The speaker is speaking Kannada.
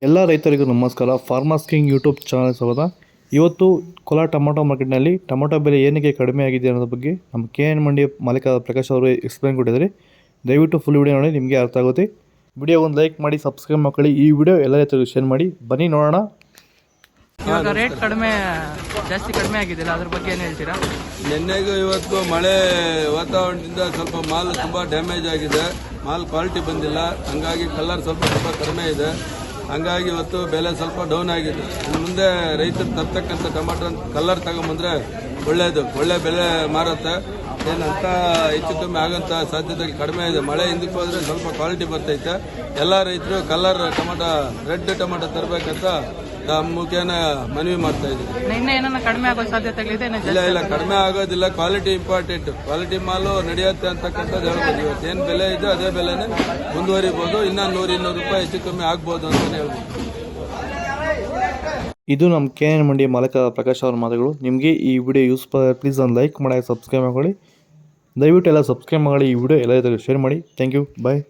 ಎಲ್ಲ ರೈತರಿಗೂ ನಮಸ್ಕಾರ. ಫಾರ್ಮರ್ಸ್ ಕಿಂಗ್ ಯೂಟ್ಯೂಬ್ ಚಾನಲ್ ಸ್ವಾಗತ. ಇವತ್ತು ಕೋಲಾರ ಟೊಮೊಟೊ ಮಾರ್ಕೆಟ್ನಲ್ಲಿ ಟೊಮೊಟೊ ಬೆಲೆ ಏನಕ್ಕೆ ಕಡಿಮೆ ಆಗಿದೆ ಅನ್ನೋದ್ರ ಬಗ್ಗೆ ನಮ್ಮ KN ಮಂಡಿ ಮಾಲೀಕ ಪ್ರಕಾಶ್ ಅವರು ಎಕ್ಸ್ಪ್ಲೈನ್ ಕೊಟ್ಟಿದ್ದಾರೆ. ದಯವಿಟ್ಟು ಫುಲ್ ವಿಡಿಯೋ ನೋಡಿ, ನಿಮಗೆ ಅರ್ಥ ಆಗುತ್ತೆ. ವಿಡಿಯೋ ಒಂದು ಲೈಕ್ ಮಾಡಿ, ಸಬ್ಸ್ಕ್ರೈಬ್ ಮಾಡ್ಕೊಳ್ಳಿ. ಈ ವಿಡಿಯೋ ಎಲ್ಲ ರೈತರಿಗೂ ಶೇರ್ ಮಾಡಿ. ಬನ್ನಿ ನೋಡೋಣ. ಇವಾಗ ರೇಟ್ ಜಾಸ್ತಿ ಕಡಿಮೆ ಆಗಿದೆಯಲ್ಲ, ಅದ್ರ ಬಗ್ಗೆ ಏನು ಹೇಳ್ತೀರಾ? ನಿನ್ನೆಗೂ ಇವತ್ತು ಮಳೆ ವಾತಾವರಣದಿಂದ ಸ್ವಲ್ಪ ಮಾಲ್ ತುಂಬ ಡ್ಯಾಮೇಜ್ ಆಗಿದೆ. ಮಾಲ್ ಕ್ವಾಲಿಟಿ ಬಂದಿಲ್ಲ, ಹಂಗಾಗಿ ಕಲರ್ ಸ್ವಲ್ಪ ಕಡಿಮೆ ಇದೆ. ಹಂಗಾಗಿ ಇವತ್ತು ಬೆಲೆ ಸ್ವಲ್ಪ ಡೌನ್ ಆಗಿದೆ. ಇನ್ನು ಮುಂದೆ ರೈತರು ತರ್ತಕ್ಕಂಥ ಟೊಮಾಟೊ ಕಲರ್ ತಗೊಂಬಂದ್ರೆ ಒಳ್ಳೆ ಬೆಲೆ ಮಾರುತ್ತೆ. ಏನಂತ ಹೆಚ್ಚು ಕಮ್ಮಿ ಆಗೋಂಥ ಸಾಧ್ಯತೆ ಕಡಿಮೆ ಇದೆ. ಮಳೆ ಹಿಂದಕ್ಕೆ ಹೋದ್ರೆ ಸ್ವಲ್ಪ ಕ್ವಾಲಿಟಿ ಬರ್ತೈತೆ. ಎಲ್ಲ ರೈತರು ಕಲರ್ ಟೊಮಾಟೊ, ರೆಡ್ ಟೊಮಾಟೊ ತರಬೇಕಂತ ಮುಖೇನ ಮನವಿ ಮಾಡ್ತಾ ಇದ್ದೀವಿ. ಇನ್ನೂ ಕಡಿಮೆ ಆಗೋ ಸಾಧ್ಯತೆಗಳಿದೆ? ಇಲ್ಲ, ಕಡಿಮೆ ಆಗೋದಿಲ್ಲ. Quality important. ಕ್ವಾಲಿಟಿ ಮಾಲು ನಡೆಯುತ್ತೆ ಅಂತಕ್ಕಂಥದ್ದು ಹೇಳ್ಬೋದು. ಇವತ್ತು ಏನು ಬೆಲೆ ಇದೆ ಅದೇ ಬೆಲೆನೇ ಮುಂದುವರಿಬಹುದು. ಇನ್ನೂ 100-200 ರೂಪಾಯಿ ಹೆಚ್ಚು ಕಮ್ಮಿ ಆಗ್ಬೋದು ಅಂತ ಹೇಳ್ಬೋದು. ಇದು ನಮ್ಮ KN ಮಂಡಿ ಮಾಲೀಕ ಪ್ರಕಾಶ್ ಅವರ ಮಾತುಗಳು. ನಿಮಗೆ ಈ ವಿಡಿಯೋ ಯೂಸ್ಫುಲ್, ಪ್ಲೀಸ್ ಒಂದು ಲೈಕ್ ಮಾಡಿ, ಸಬ್ಸ್ಕ್ರೈಬ್ ಮಾಡ್ಕೊಳ್ಳಿ. ದಯವಿಟ್ಟು ಎಲ್ಲ ಸಬ್ಸ್ಕ್ರೈಬ್ ಮಾಡಿ. ಈ ವಿಡಿಯೋ ಎಲ್ಲ ಶೇರ್ ಮಾಡಿ. Thank you. ಬಾಯ್.